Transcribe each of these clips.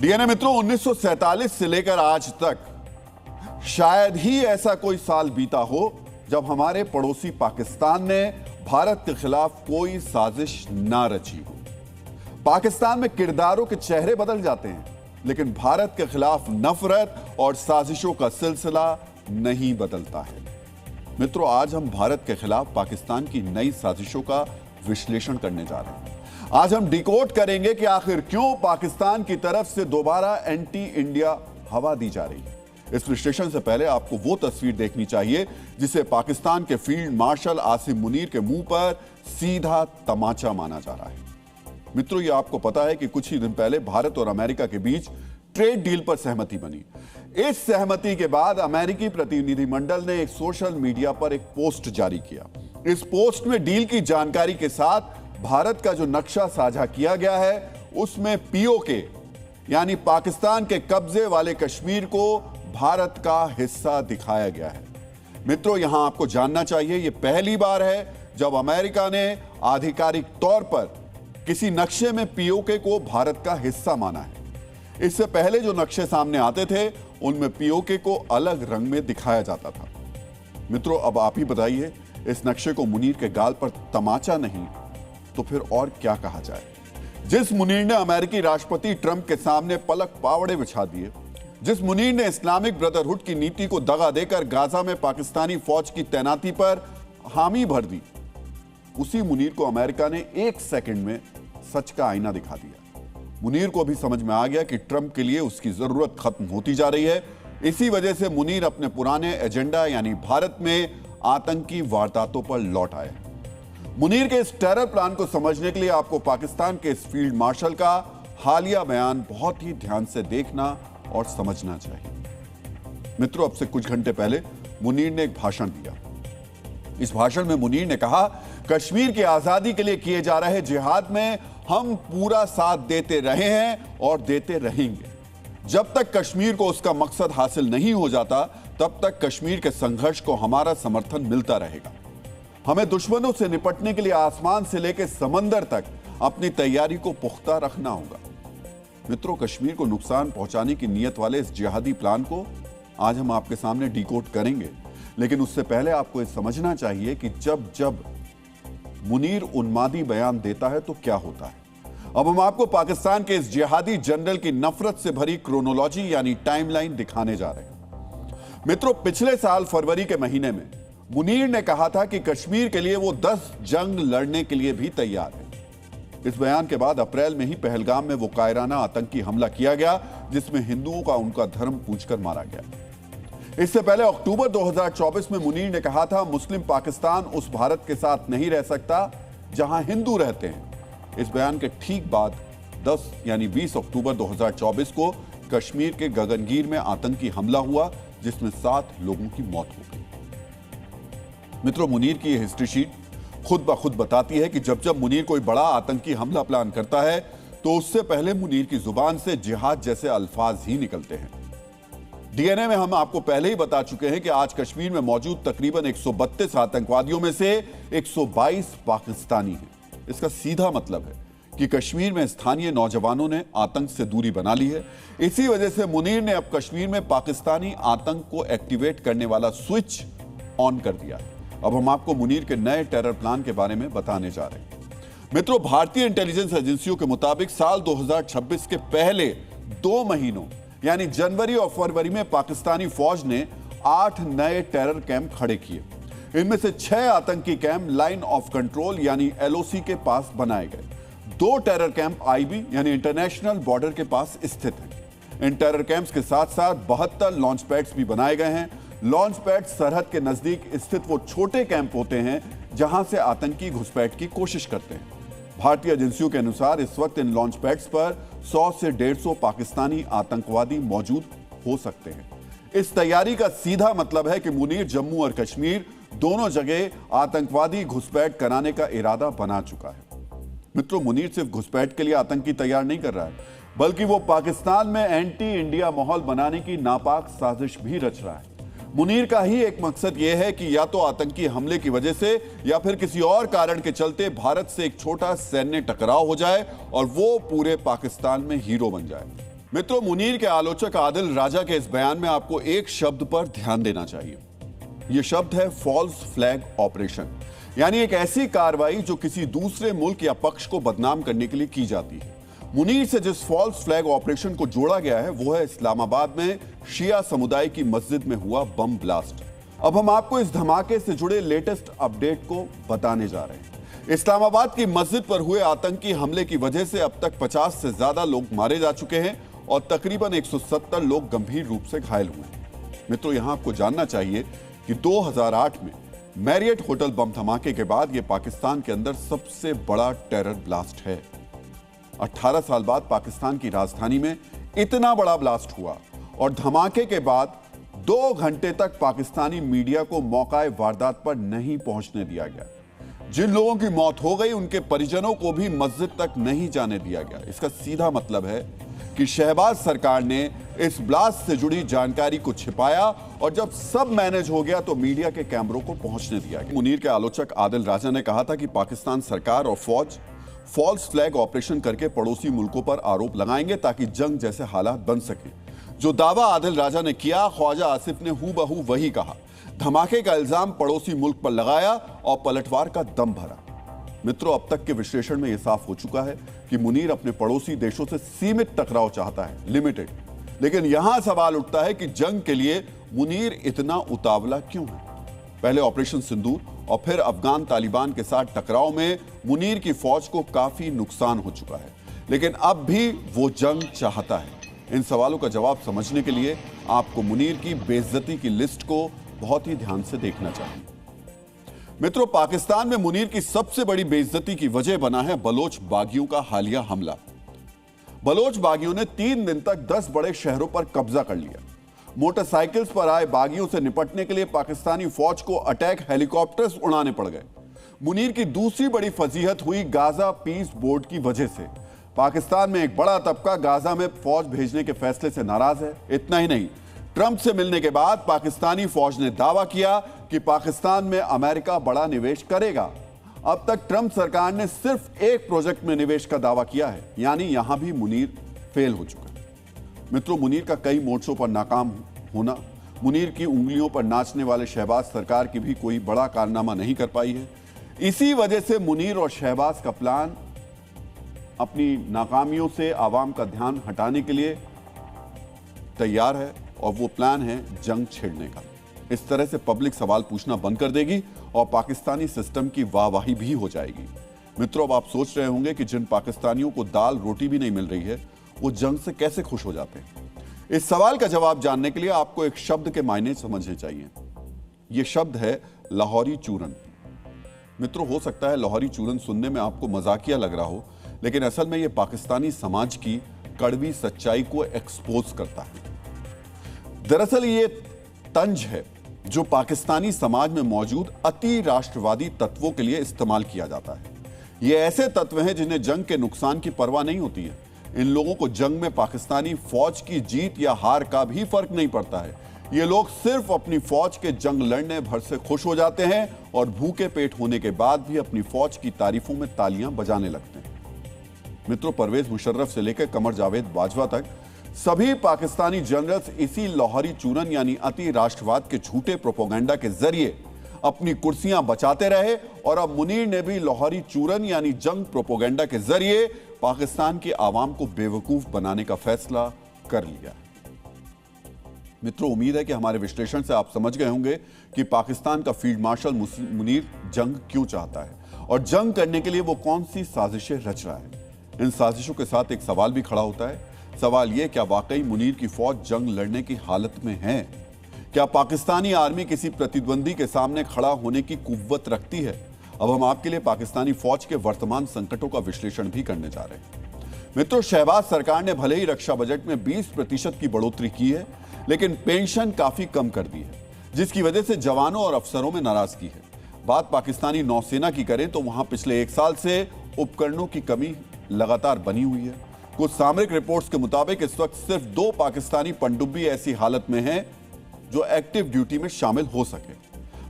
DNA मित्रों, 1947 से लेकर आज तक शायद ही ऐसा कोई साल बीता हो जब हमारे पड़ोसी पाकिस्तान ने भारत के खिलाफ कोई साजिश ना रची हो। पाकिस्तान में किरदारों के चेहरे बदल जाते हैं, लेकिन भारत के खिलाफ नफरत और साजिशों का सिलसिला नहीं बदलता है। मित्रों, आज हम भारत के खिलाफ पाकिस्तान की नई साजिशों का विश्लेषण करने जा रहे हैं। आज हम डिकोड करेंगे कि आखिर क्यों पाकिस्तान की तरफ से दोबारा एंटी इंडिया हवा दी जा रही है। इस विश्लेषण से पहले आपको वो तस्वीर देखनी चाहिए जिसे पाकिस्तान के फील्ड मार्शल आसिम मुनीर के मुंह पर सीधा तमाचा माना जा रहा है। मित्रों, ये आपको पता है कि कुछ ही दिन पहले भारत और अमेरिका के बीच ट्रेड डील पर सहमति बनी। इस सहमति के बाद अमेरिकी प्रतिनिधिमंडल ने एक सोशल मीडिया पर एक पोस्ट जारी किया। इस पोस्ट में डील की जानकारी के साथ भारत का जो नक्शा साझा किया गया है, उसमें पीओके यानी पाकिस्तान के कब्जे वाले कश्मीर को भारत का हिस्सा दिखाया गया है। मित्रों, यहां आपको जानना चाहिए, यह पहली बार है जब अमेरिका ने आधिकारिक तौर पर किसी नक्शे में पीओके को भारत का हिस्सा माना है। इससे पहले जो नक्शे सामने आते थे, उनमें पीओके को अलग रंग में दिखाया जाता था। मित्रों, अब आप ही बताइए, इस नक्शे को मुनीर के गाल पर तमाचा नहीं तो फिर और क्या कहा जाए। जिस मुनीर ने अमेरिकी राष्ट्रपति ट्रंप के सामने पलक पावड़े बिछा दिए, जिस मुनीर ने इस्लामिक ब्रदरहुड की नीति को दगा देकर गाजा में पाकिस्तानी फौज की तैनाती पर हामी भर दी, उसी मुनीर को अमेरिका ने एक सेकंड में सच का आईना दिखा दिया। मुनीर को भी समझ में आ गया कि ट्रंप के लिए उसकी जरूरत खत्म होती जा रही है। इसी वजह से मुनीर अपने पुराने एजेंडा यानी भारत में आतंकी वारदातों पर लौट आए। मुनीर के इस टेरर प्लान को समझने के लिए आपको पाकिस्तान के इस फील्ड मार्शल का हालिया बयान बहुत ही ध्यान से देखना और समझना चाहिए। मित्रों, अब से कुछ घंटे पहले मुनीर ने एक भाषण दिया। इस भाषण में मुनीर ने कहा, कश्मीर की आजादी के लिए किए जा रहे जिहाद में हम पूरा साथ देते रहे हैं और देते रहेंगे। जब तक कश्मीर को उसका मकसद हासिल नहीं हो जाता, तब तक कश्मीर के संघर्ष को हमारा समर्थन मिलता रहेगा। हमें दुश्मनों से निपटने के लिए आसमान से लेकर समंदर तक अपनी तैयारी को पुख्ता रखना होगा। मित्रों, कश्मीर को नुकसान पहुंचाने की नीयत वाले इस जिहादी प्लान को आज हम आपके सामने डिकोड करेंगे, लेकिन उससे पहले आपको यह समझना चाहिए कि जब जब मुनीर उन्मादी बयान देता है तो क्या होता है। अब हम आपको पाकिस्तान के इस जिहादी जनरल की नफरत से भरी क्रोनोलॉजी यानी टाइमलाइन दिखाने जा रहे हैं। मित्रों, पिछले साल फरवरी के महीने में मुनीर ने कहा था कि कश्मीर के लिए वो 10 जंग लड़ने के लिए भी तैयार है। इस बयान के बाद अप्रैल में ही पहलगाम में वो कायराना आतंकी हमला किया गया, जिसमें हिंदुओं का उनका धर्म पूछकर मारा गया। इससे पहले अक्टूबर 2024 में मुनीर ने कहा था, मुस्लिम पाकिस्तान उस भारत के साथ नहीं रह सकता जहां हिंदू रहते हैं। इस बयान के ठीक बाद 10 यानी 20 अक्टूबर 2024 को कश्मीर के गगनगीर में आतंकी हमला हुआ, जिसमें 7 लोगों की मौत हो गई। मित्रों, मुनीर की यह हिस्ट्री शीट खुद ब खुद बताती है कि जब जब मुनीर कोई बड़ा आतंकी हमला प्लान करता है, तो उससे पहले मुनीर की जुबान से जिहाद जैसे अल्फाज ही निकलते हैं। डीएनए में हम आपको पहले ही बता चुके हैं कि आज कश्मीर में मौजूद तकरीबन 132 आतंकवादियों में से 122 पाकिस्तानी हैं। इसका सीधा मतलब है कि कश्मीर में स्थानीय नौजवानों ने आतंक से दूरी बना ली है। इसी वजह से मुनीर ने अब कश्मीर में पाकिस्तानी आतंक को एक्टिवेट करने वाला स्विच ऑन कर दिया है। अब हम आपको मुनीर के नए टेरर प्लान के बारे में बताने जा रहे हैं। मित्रों, भारतीय इंटेलिजेंस एजेंसियों के मुताबिक साल 2026 के पहले 2 महीनों यानी जनवरी और फरवरी में पाकिस्तानी फौज ने 8 नए टेरर कैंप खड़े किए। इनमें से 6 आतंकी कैंप लाइन ऑफ कंट्रोल यानी एलओसी के पास बनाए गए। 2 टेरर कैंप आईबी यानी इंटरनेशनल बॉर्डर के पास स्थित हैं। इन टेरर कैंप्स के साथ साथ 72 लॉन्च पैड्स भी बनाए गए हैं। लॉन्च पैड सरहद के नजदीक स्थित वो छोटे कैंप होते हैं जहां से आतंकी घुसपैठ की कोशिश करते हैं। भारतीय एजेंसियों के अनुसार इस वक्त इन लॉन्च पैड्स पर 100 से 150 पाकिस्तानी आतंकवादी मौजूद हो सकते हैं। इस तैयारी का सीधा मतलब है कि मुनीर जम्मू और कश्मीर दोनों जगह आतंकवादी घुसपैठ कराने का इरादा बना चुका है। मित्रों, मुनीर सिर्फ घुसपैठ के लिए आतंकी तैयार नहीं कर रहा है, बल्कि वो पाकिस्तान में एंटी इंडिया माहौल बनाने की नापाक साजिश भी रच रहा है। मुनीर का ही एक मकसद यह है कि या तो आतंकी हमले की वजह से या फिर किसी और कारण के चलते भारत से एक छोटा सैन्य टकराव हो जाए और वो पूरे पाकिस्तान में हीरो बन जाए। मित्रों, मुनीर के आलोचक आदिल राजा के इस बयान में आपको एक शब्द पर ध्यान देना चाहिए। यह शब्द है फॉल्स फ्लैग ऑपरेशन, यानी एक ऐसी कार्रवाई जो किसी दूसरे मुल्क या पक्ष को बदनाम करने के लिए की जाती है। मुनीर से जिस फॉल्स फ्लैग ऑपरेशन को जोड़ा गया है वो है इस्लामाबाद में शिया समुदाय की मस्जिद में हुआ बम ब्लास्ट। अब हम आपको इस धमाके से जुड़े लेटेस्ट अपडेट को बताने जा रहे हैं। इस्लामाबाद की मस्जिद पर हुए आतंकी हमले की वजह से अब तक 50 से ज्यादा लोग मारे जा चुके हैं और तकरीबन 170 लोग गंभीर रूप से घायल हुए हैं। मित्रों, यहां आपको जानना चाहिए कि 2008 में मैरियट होटल बम धमाके के बाद यह पाकिस्तान के अंदर सबसे बड़ा टेरर ब्लास्ट है। 18 साल बाद पाकिस्तान की राजधानी में इतना बड़ा ब्लास्ट हुआ और धमाके के बाद 2 घंटे तक पाकिस्तानी मीडिया को मौका वारदात पर नहीं पहुंचने दिया गया। जिन लोगों की मौत हो गई उनके परिजनों को भी मस्जिद तक नहीं जाने दिया गया। इसका सीधा मतलब है कि शहबाज सरकार ने इस ब्लास्ट से जुड़ी जानकारी को छिपाया और जब सब मैनेज हो गया तो मीडिया के कैमरों को पहुंचने दिया गया। मुनीर के आलोचक आदिल राजा ने कहा था कि पाकिस्तान सरकार और फौज फॉल्स फ्लैग ऑपरेशन करके पड़ोसी मुल्कों पर आरोप लगाएंगे ताकि जंग जैसे हालात बन सके। जो दावा आदिल राजा ने किया, ख्वाजा आसिफ ने हूबहू वही कहा। धमाके का इल्जाम पड़ोसी मुल्क पर लगाया और पलटवार का दम भरा। मित्रों, अब तक के विश्लेषण में यह साफ हो चुका है कि मुनीर अपने पड़ोसी देशों से सीमित टकराव चाहता है, लिमिटेड। लेकिन यहां सवाल उठता है कि जंग के लिए मुनीर इतना उतावला क्यों है? पहले ऑपरेशन सिंदूर और फिर अफगान तालिबान के साथ टकराव में मुनीर की फौज को काफी नुकसान हो चुका है, लेकिन अब भी वो जंग चाहता है। इन सवालों का जवाब समझने के लिए आपको मुनीर की बेइज्जती की लिस्ट को बहुत ही ध्यान से देखना चाहिए। मित्रों, पाकिस्तान में मुनीर की सबसे बड़ी बेइज्जती की वजह बना है बलोच बागियों का हालिया हमला। बलोच बागियों ने 3 दिन तक 10 बड़े शहरों पर कब्जा कर लिया। मोटरसाइकिल्स पर आए बागियों से निपटने के लिए पाकिस्तानी फौज को अटैक हेलीकॉप्टर्स उड़ाने पड़ गए। मुनीर की दूसरी बड़ी फजीहत हुई गाजा पीस बोर्ड की वजह से। पाकिस्तान में एक बड़ा तबका गाजा में फौज भेजने के फैसले से नाराज है। इतना ही नहीं, ट्रंप से मिलने के बाद पाकिस्तानी फौज ने दावा किया कि पाकिस्तान में अमेरिका बड़ा निवेश करेगा। अब तक ट्रंप सरकार ने सिर्फ एक प्रोजेक्ट में निवेश का दावा किया है, यानी यहां भी मुनीर फेल हो चुका है। मित्रों, मुनीर का कई मोर्चों पर नाकाम होना, मुनीर की उंगलियों पर नाचने वाले शहबाज सरकार की भी कोई बड़ा कारनामा नहीं कर पाई है। इसी वजह से मुनीर और शहबाज का प्लान अपनी नाकामियों से आवाम का ध्यान हटाने के लिए तैयार है और वो प्लान है जंग छेड़ने का। इस तरह से पब्लिक सवाल पूछना बंद कर देगी और पाकिस्तानी सिस्टम की वाहवाही भी हो जाएगी। मित्रों, अब आप सोच रहे होंगे कि जिन पाकिस्तानियों को दाल रोटी भी नहीं मिल रही है वो जंग से कैसे खुश हो जाते हैं। इस सवाल का जवाब जानने के लिए आपको एक शब्द के मायने समझने चाहिए। यह शब्द है लाहौरी चूरन। मित्रों, हो सकता है लाहौरी चूरन सुनने में आपको मजाकिया लग रहा हो, लेकिन असल में यह पाकिस्तानी समाज की कड़वी सच्चाई को एक्सपोज करता है। दरअसल ये तंज है जो पाकिस्तानी समाज में मौजूद अति राष्ट्रवादी तत्वों के लिए इस्तेमाल किया जाता है। ये ऐसे तत्व हैं जिन्हें जंग के नुकसान की परवाह नहीं होती है। इन लोगों को जंग में पाकिस्तानी फौज की जीत या हार का भी फर्क नहीं पड़ता है। ये लोग सिर्फ अपनी फौज के जंग लड़ने भर से खुश हो जाते हैं और भूखे पेट होने के बाद भी अपनी फौज की तारीफों में तालियां बजाने लगते हैं। मित्रों, परवेज मुशर्रफ से लेकर कमर जावेद बाजवा तक सभी पाकिस्तानी जनरल्स इसी लाहौरी चूरन यानी अति राष्ट्रवाद के झूठे प्रोपेगेंडा के जरिए अपनी कुर्सियां बचाते रहे और अब मुनीर ने भी लाहौरी चूरन यानी जंग प्रोपेगेंडा के जरिए पाकिस्तान की आवाम को बेवकूफ बनाने का फैसला कर लिया। मित्रों, उम्मीद है कि हमारे विश्लेषण से आप समझ गए होंगे कि पाकिस्तान का फील्ड मार्शल मुनीर जंग क्यों चाहता है और जंग करने के लिए वो कौन सी साजिशें रच रहा है। इन साजिशों के साथ एक सवाल भी खड़ा होता है। सवाल यह, क्या वाकई मुनीर की फौज जंग लड़ने की हालत में है? क्या पाकिस्तानी आर्मी किसी प्रतिद्वंदी के सामने खड़ा होने की कुव्वत रखती है? अब हम आपके लिए पाकिस्तानी फौज के वर्तमान संकटों का विश्लेषण भी करने जा रहे हैं। मित्रों, शहबाज सरकार ने भले ही रक्षा बजट में 20% की बढ़ोतरी की है, लेकिन पेंशन काफी कम कर दी है, जिसकी वजह से जवानों और अफसरों में नाराजगी है। बात पाकिस्तानी नौसेना की करें तो वहां पिछले 1 साल से उपकरणों की कमी लगातार बनी हुई है। कुछ सामरिक रिपोर्ट्स के मुताबिक इस वक्त सिर्फ 2 पाकिस्तानी पनडुब्बी ऐसी हालत में हैं जो एक्टिव ड्यूटी में शामिल हो सके।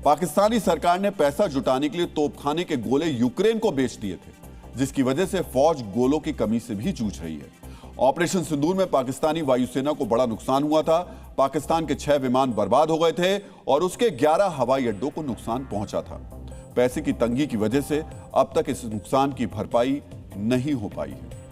पाकिस्तानी सरकार ने पैसा जुटाने के लिए तोपखाने के गोले यूक्रेन को बेच दिए थे, जिसकी वजह से फौज गोलों की कमी से भी जूझ रही है। ऑपरेशन सिंदूर में पाकिस्तानी वायुसेना को बड़ा नुकसान हुआ था। पाकिस्तान के 6 विमान बर्बाद हो गए थे और उसके 11 हवाई अड्डों को नुकसान पहुंचा था। पैसे की तंगी की वजह से अब तक इस नुकसान की भरपाई नहीं हो पाई है।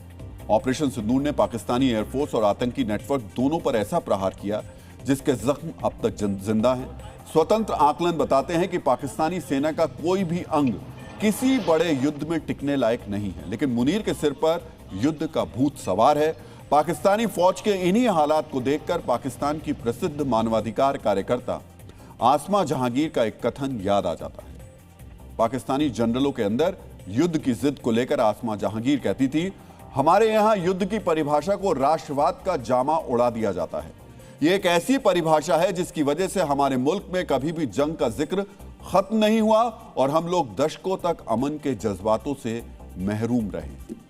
ऑपरेशन सिंदूर ने पाकिस्तानी एयरफोर्स और आतंकी नेटवर्क दोनों पर ऐसा प्रहार किया जिसके जख्म अब तक जिंदा हैं। स्वतंत्र आकलन बताते हैं कि पाकिस्तानी सेना का कोई भी अंग किसी बड़े युद्ध में टिकने लायक नहीं है, लेकिन मुनीर के सिर पर युद्ध का भूत सवार है। पाकिस्तानी फौज के इन्हीं हालात को देखकर पाकिस्तान की प्रसिद्ध मानवाधिकार कार्यकर्ता आसमा जहांगीर का एक कथन याद आ जाता है। पाकिस्तानी जनरलों के अंदर युद्ध की जिद को लेकर आसमा जहांगीर कहती थी, हमारे यहां युद्ध की परिभाषा को राष्ट्रवाद का जामा उड़ा दिया जाता है। यह एक ऐसी परिभाषा है जिसकी वजह से हमारे मुल्क में कभी भी जंग का जिक्र खत्म नहीं हुआ और हम लोग दशकों तक अमन के जज्बातों से महरूम रहे।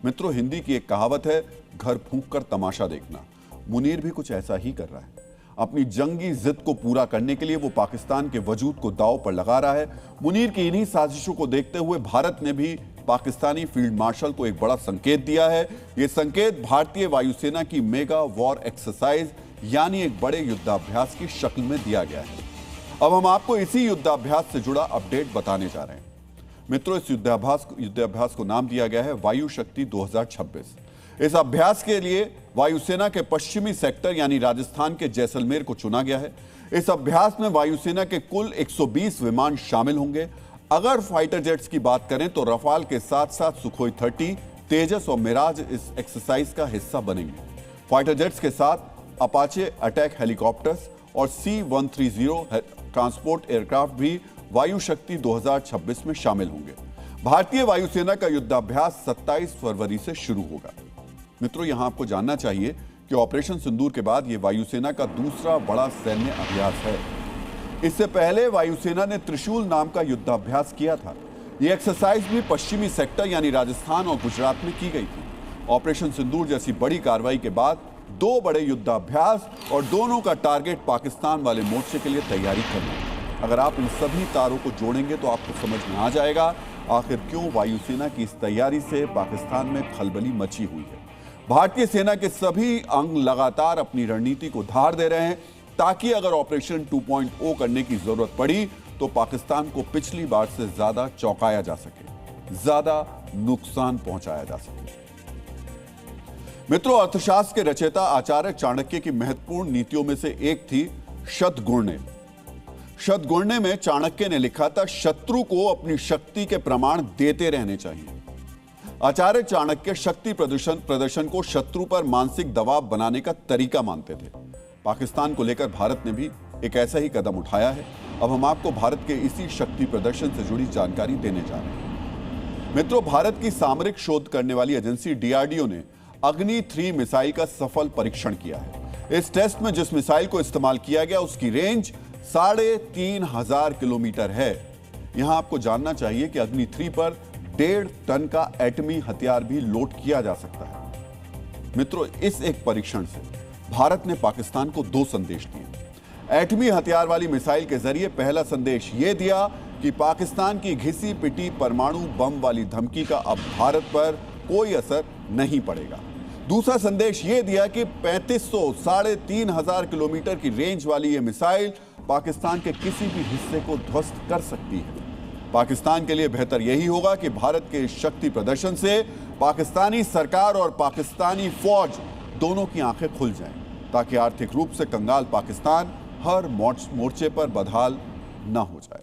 मित्रों, हिंदी की एक कहावत है, घर फूंक कर तमाशा देखना। मुनीर भी कुछ ऐसा ही कर रहा है। अपनी जंगी जिद को पूरा करने के लिए वो पाकिस्तान के वजूद को दांव पर लगा रहा है। मुनीर की इन्हीं साजिशों को देखते हुए भारत ने भी पाकिस्तानी फील्ड मार्शल को एक बड़ा संकेत दिया है। यह संकेत भारतीय वायुसेना की मेगा वॉर एक्सरसाइज यानी एक बड़े युद्धाभ्यास की शक्ल में दिया गया है। अब हम आपको इसी युद्धाभ्यास से जुड़ा अपडेट बताने जा रहे हैं। मित्रों, इस युद्धाभ्यास को नाम दिया गया है वायु शक्ति 2026। इस अभ्यास के लिए वायुसेना के पश्चिमी सेक्टर यानी राजस्थान के जैसलमेर को चुना गया है। इस अभ्यास में वायुसेना के कुल 120 विमान शामिल होंगे। अगर फाइटर जेट्स की बात करें तो रफाल के साथ साथ सुखोई 30, तेजस और मिराज इस एक्सरसाइज का हिस्सा बनेंगे। फाइटर जेट्स के साथ अपाचे अटैक हेलीकॉप्टर्स और C-130 ट्रांसपोर्ट एयरक्राफ्ट भी वायु शक्ति 2026 में शामिल होंगे। भारतीय वायुसेना का युद्धाभ्यास 27 फरवरी से शुरू होगा। मित्रों, यहां आपको जानना चाहिए कि ऑपरेशन सिंदूर के बाद यह वायुसेना का दूसरा बड़ा सैन्य अभ्यास है। इससे पहले वायुसेना ने त्रिशूल नाम का युद्धाभ्यास किया था। यह एक्सरसाइज भी पश्चिमी सेक्टर यानी राजस्थान और गुजरात में की गई थी। ऑपरेशन सिंदूर जैसी बड़ी कार्रवाई के बाद 2 बड़े युद्धाभ्यास और दोनों का टारगेट पाकिस्तान वाले मोर्चे के लिए तैयारी करना। अगर आप इन सभी तारों को जोड़ेंगे तो आपको समझ में आ जाएगा आखिर क्यों वायुसेना की इस तैयारी से पाकिस्तान में खलबली मची हुई है। भारतीय सेना के सभी अंग लगातार अपनी रणनीति को धार दे रहे हैं ताकि अगर ऑपरेशन 2.0 करने की जरूरत पड़ी तो पाकिस्तान को पिछली बार से ज्यादा चौंकाया जा सके, ज्यादा नुकसान पहुंचाया जा सके। मित्रों, अर्थशास्त्र के रचयिता आचार्य चाणक्य की महत्वपूर्ण नीतियों में से एक थी शतघूर्णे। शतघूर्णे में चाणक्य ने लिखा था, शत्रु को अपनी शक्ति के प्रमाण देते रहने चाहिए। आचार्य चाणक्य शक्ति प्रदर्शन को शत्रु पर मानसिक दबाव बनाने का तरीका मानते थे। पाकिस्तान को लेकर भारत ने भी एक ऐसा ही कदम उठाया है। अब हम आपको भारत के इसी शक्ति प्रदर्शन से जुड़ी जानकारी देने जा रहे हैं। मित्रों, भारत की सामरिक शोध करने वाली एजेंसी DRDO ने अग्नि 3 मिसाइल का सफल परीक्षण किया है। इस टेस्ट में जिस मिसाइल को इस्तेमाल किया गया उसकी रेंज 3500 किलोमीटर है। यहां आपको जानना चाहिए कि अग्नि 3 पर 1.5 टन का एटमी हथियार भी लोड किया जा सकता है। मित्रों, इस एक परीक्षण से भारत ने पाकिस्तान को 2 संदेश दिए। एटमी हथियार वाली मिसाइल के जरिए पहला संदेश यह दिया कि पाकिस्तान की घिसी पिटी परमाणु बम वाली धमकी का अब भारत पर कोई असर नहीं पड़ेगा। दूसरा संदेश यह दिया कि 3500-3500 किलोमीटर की रेंज वाली यह मिसाइल पाकिस्तान के किसी भी हिस्से को ध्वस्त कर सकती है। पाकिस्तान के लिए बेहतर यही होगा कि भारत के शक्ति प्रदर्शन से पाकिस्तानी सरकार और पाकिस्तानी फौज दोनों की आंखें खुल जाएं, ताकि आर्थिक रूप से कंगाल पाकिस्तान हर मोर्चे पर बदहाल न हो जाए।